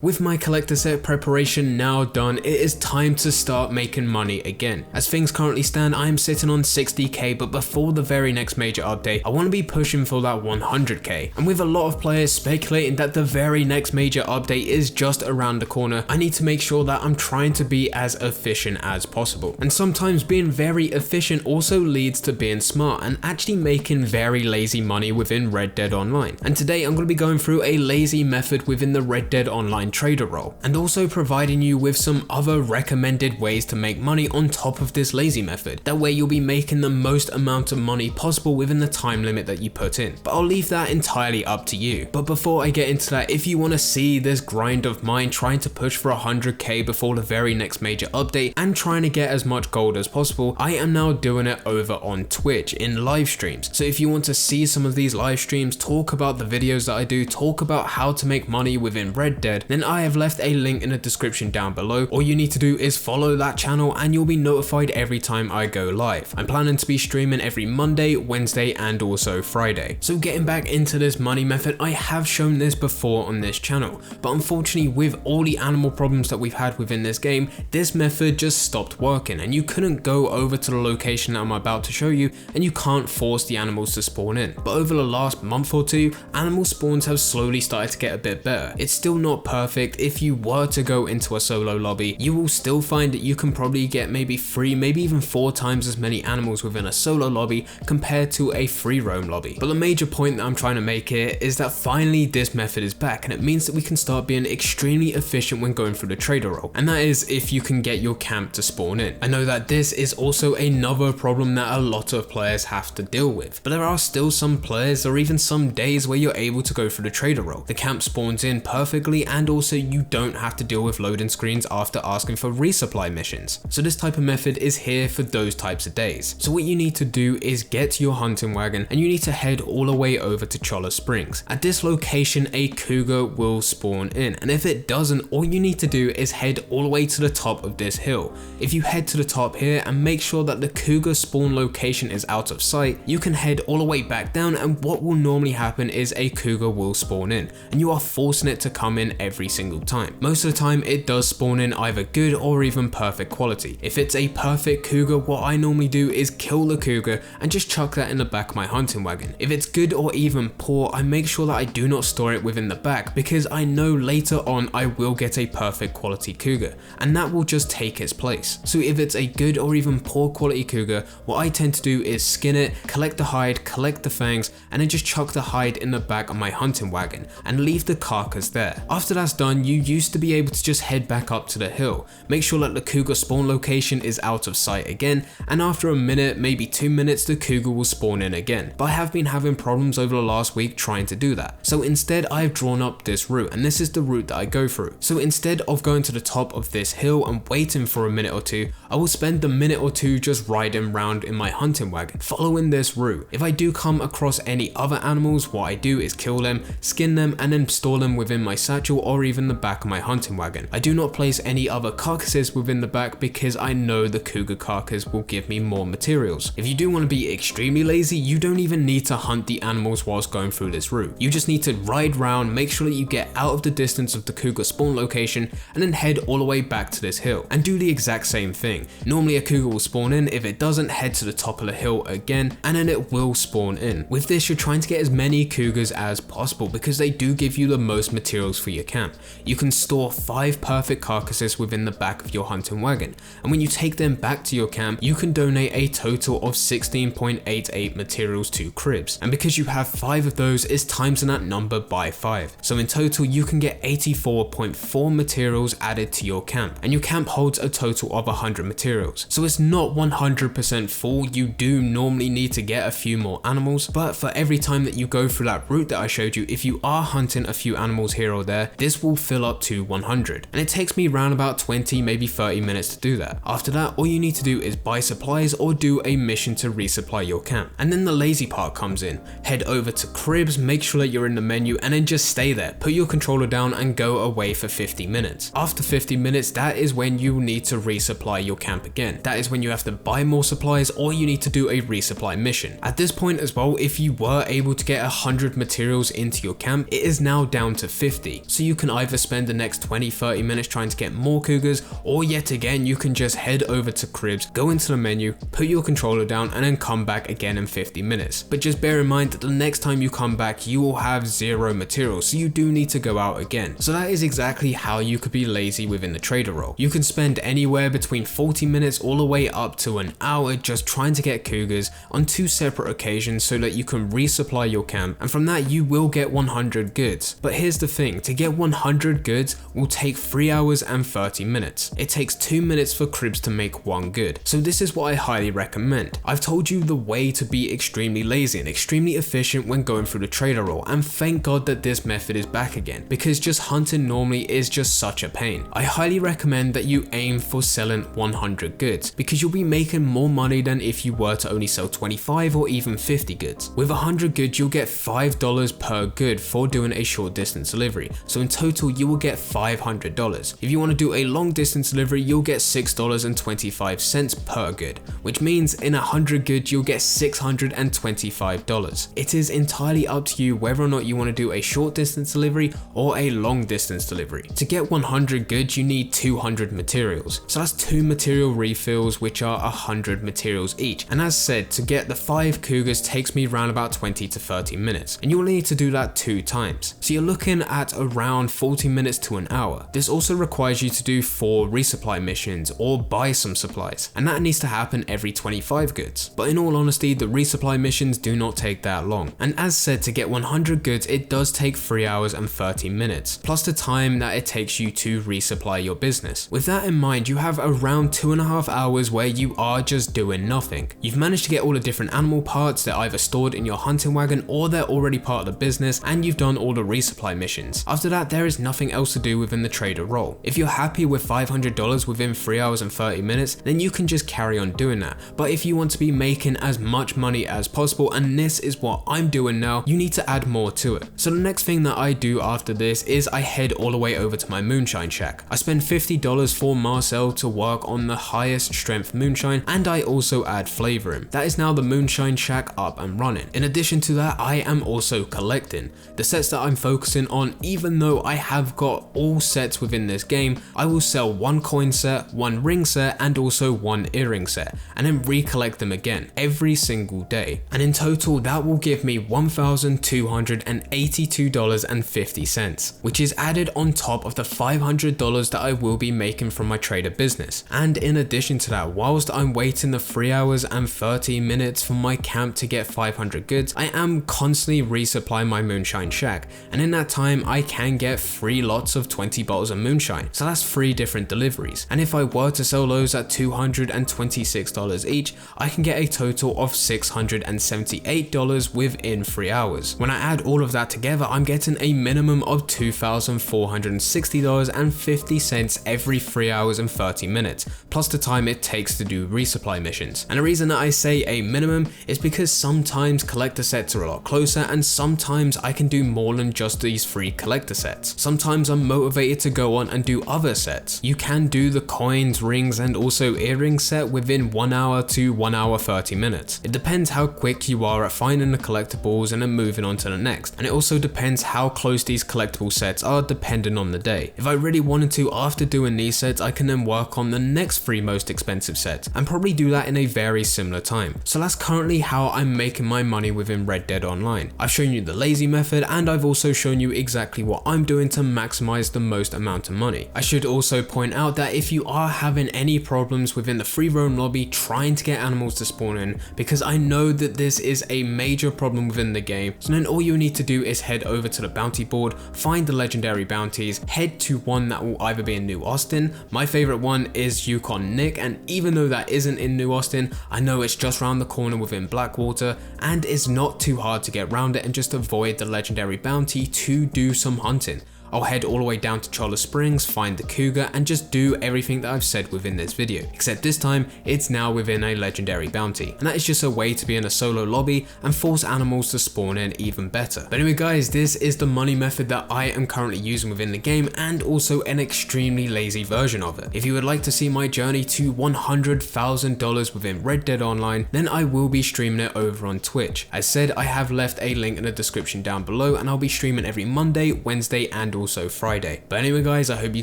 With my collector set preparation now done, it is time to start making money again. As things currently stand, I am sitting on 60k, but before the very next major update, I want to be pushing for that 100k. And with a lot of players speculating that the very next major update is just around the corner, I need to make sure that I'm trying to be as efficient as possible. And sometimes being very efficient also leads to being smart and actually making very lazy money within Red Dead Online. And today I'm going to be going through a lazy method within the Red Dead Online trader role, and also providing you with some other recommended ways to make money on top of this lazy method. That way you'll be making the most amount of money possible within the time limit that you put in. But I'll leave that entirely up to you. But before I get into that, if you want to see this grind of mine trying to push for 100k before the very next major update and trying to get as much gold as possible, I am now doing it over on Twitch in live streams. So if you want to see some of these live streams, talk about the videos that I do, talk about how to make money within Red Dead, then I have left a link in the description down below. All you need to do is follow that channel and you'll be notified every time I go live. I'm planning to be streaming every Monday, Wednesday, and also Friday. So getting back into this money method, I have shown this before on this channel, but unfortunately with all the animal problems that we've had within this game, this method just stopped working and you couldn't go over to the location that I'm about to show you and you can't force the animals to spawn in. But over the last month or two, animal spawns have slowly started to get a bit better. It's still not perfect. If you were to go into a solo lobby, you will still find that you can probably get maybe 3, maybe even 4 times as many animals within a solo lobby compared to a free roam lobby. But the major point that I'm trying to make here is that finally this method is back, and it means that we can start being extremely efficient when going through the trader role, and that is if you can get your camp to spawn in. I know that this is also another problem that a lot of players have to deal with, but there are still some players or even some days where you're able to go through the trader role. The camp spawns in perfectly, and also you don't have to deal with loading screens after asking for resupply missions. So this type of method is here for those types of days. So what you need to do is get to your hunting wagon and you need to head all the way over to Cholla Springs. At this location, a cougar will spawn in, and if it doesn't, all you need to do is head all the way to the top of this hill. If you head to the top here and make sure that the cougar spawn location is out of sight, you can head all the way back down, and what will normally happen is a cougar will spawn in and you are forcing it to come in every single time. Most of the time it does spawn in either good or even perfect quality. If it's a perfect cougar, what I normally do is kill the cougar and just chuck that in the back of my hunting wagon. If it's good or even poor, I make sure that I do not store it within the back, because I know later on I will get a perfect quality cougar and that will just take its place. So if it's a good or even poor quality cougar, what I tend to do is skin it, collect the hide, collect the fangs, and then just chuck the hide in the back of my hunting wagon and leave the carcass there. After that's done, you used to be able to just head back up to the hill, make sure that the cougar spawn location is out of sight again, and after a minute, maybe 2 minutes, the cougar will spawn in again. But I have been having problems over the last week trying to do that. So instead I've drawn up this route, and this is the route that I go through. So instead of going to the top of this hill and waiting for a minute or two, I will spend the minute or two just riding around in my hunting wagon, following this route. If I do come across any other animals, what I do is kill them, skin them, and then store them within my satchel or even the back of my hunting wagon. I do not place any other carcasses within the back because I know the cougar carcass will give me more materials. If you do want to be extremely lazy, you don't even need to hunt the animals whilst going through this route. You just need to ride around, make sure that you get out of the distance of the cougar spawn location, and then head all the way back to this hill and do the exact same thing. Normally a cougar will spawn in. If it doesn't, head to the top of the hill again and then it will spawn in. With this, you're trying to get as many cougars as possible because they do give you the most materials for your camp. You can store 5 perfect carcasses within the back of your hunting wagon, and when you take them back to your camp, you can donate a total of 16.88 materials to cribs, and because you have 5 of those, it's timesing that number by 5. So in total you can get 84.4 materials added to your camp, and your camp holds a total of 100 materials. So it's not 100% full, you do normally need to get a few more animals, but for every time that you go through that route that I showed you, if you are hunting a few animals here or there, this will fill up to 100, and it takes me around about 20 maybe 30 minutes to do that. After that, all you need to do is buy supplies or do a mission to resupply your camp, and then the lazy part comes in. Head over to cribs, make sure that you're in the menu, and then just stay there, put your controller down and go away for 50 minutes. After 50 minutes, that is when you need to resupply your camp again. That is when you have to buy more supplies or you need to do a resupply mission. At this point as well, if you were able to get 100 materials into your camp, it is now down to 50, so you can can either spend the next 20-30 minutes trying to get more cougars, or yet again you can just head over to cribs, go into the menu, put your controller down, and then come back again in 50 minutes. But just bear in mind that the next time you come back you will have 0 materials, so you do need to go out again. So that is exactly how you could be lazy within the trader role. You can spend anywhere between 40 minutes all the way up to an hour just trying to get cougars on 2 separate occasions so that you can resupply your camp, and from that you will get 100 goods. But here's the thing, to get 100 goods will take 3 hours and 30 minutes. It takes 2 minutes for cribs to make 1 good. So this is what I highly recommend. I've told you the way to be extremely lazy and extremely efficient when going through the trader role, and thank God that this method is back again, because just hunting normally is just such a pain. I highly recommend that you aim for selling 100 goods, because you'll be making more money than if you were to only sell 25 or even 50 goods. With 100 goods you'll get $5 per good for doing a short distance delivery, so in total you will get $500. If you want to do a long distance delivery you'll get $6.25 per good, which means in 100 goods you'll get $625. It is entirely up to you whether or not you want to do a short distance delivery or a long distance delivery. To get 100 goods you need 200 materials, so that's 2 material refills which are 100 materials each, and as said, to get the 5 cougars takes me around about 20 to 30 minutes, and you'll need to do that 2 times, so you're looking at around 40 minutes to an hour. This also requires you to do 4 resupply missions or buy some supplies, and that needs to happen every 25 goods. But in all honesty, the resupply missions do not take that long, and as said, to get 100 goods it does take 3 hours and 30 minutes, plus the time that it takes you to resupply your business. With that in mind, you have around 2.5 hours where you are just doing nothing. You've managed to get all the different animal parts, they're either stored in your hunting wagon or they're already part of the business, and you've done all the resupply missions. After that, there is nothing else to do within the trader role. If you're happy with $500 within 3 hours and 30 minutes, then you can just carry on doing that. But if you want to be making as much money as possible, and this is what I'm doing now, you need to add more to it. So the next thing that I do after this is I head all the way over to my moonshine shack. I spend $50 for Marcel to work on the highest strength moonshine, and I also add flavor in. That is now the moonshine shack up and running. In addition to that, I am also collecting. The sets that I'm focusing on, even though I have got all sets within this game, I will sell 1 coin set, 1 ring set, and also 1 earring set, and then recollect them again every single day. And in total that will give me $1,282.50, which is added on top of the $500 that I will be making from my trader business. And in addition to that, whilst I'm waiting the 3 hours and 30 minutes for my camp to get 500 goods, I am constantly resupplying my moonshine shack, and in that time I can get 3 lots of 20 bottles of moonshine, so that's 3 different deliveries. And if I were to sell those at $226 each, I can get a total of $678 within 3 hours. When I add all of that together, I'm getting a minimum of $2,460.50 every 3 hours and 30 minutes, plus the time it takes to do resupply missions. And the reason that I say a minimum is because sometimes collector sets are a lot closer, and sometimes I can do more than just these 3 collector sets. Sometimes I'm motivated to go on and do other sets. You can do the coins, rings, and also earrings set within 1 hour to 1 hour 30 minutes. It depends how quick you are at finding the collectibles and then moving on to the next, and it also depends how close these collectible sets are depending on the day. If I really wanted to, after doing these sets, I can then work on the next 3 most expensive sets and probably do that in a very similar time. So that's currently how I'm making my money within Red Dead Online. I've shown you the lazy method, and I've also shown you exactly what I'm doing to maximize the most amount of money. I should also point out that if you are having any problems within the free roam lobby trying to get animals to spawn in, because I know that this is a major problem within the game, so then all you need to do is head over to the bounty board, find the legendary bounties, head to one that will either be in New Austin. My favorite one is Yukon Nick, and even though that isn't in New Austin, I know it's just around the corner within Blackwater, and it's not too hard to get around it and just avoid the legendary bounty to do some hunting. I'll head all the way down to Cholla Springs, find the cougar, and just do everything that I've said within this video, except this time it's now within a legendary bounty, and that is just a way to be in a solo lobby and force animals to spawn in even better. But anyway guys, this is the money method that I am currently using within the game, and also an extremely lazy version of it. If you would like to see my journey to $100,000 within Red Dead Online, then I will be streaming it over on Twitch. As said, I have left a link in the description down below, and I'll be streaming every Monday, Wednesday, and also Friday. But anyway guys, I hope you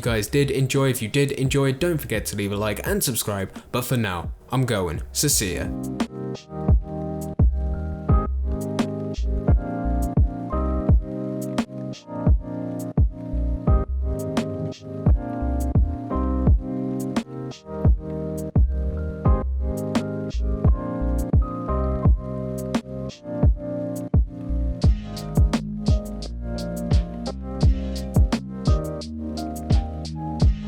guys did enjoy. If you did enjoy, don't forget to leave a like and subscribe. But for now, I'm going. So see ya.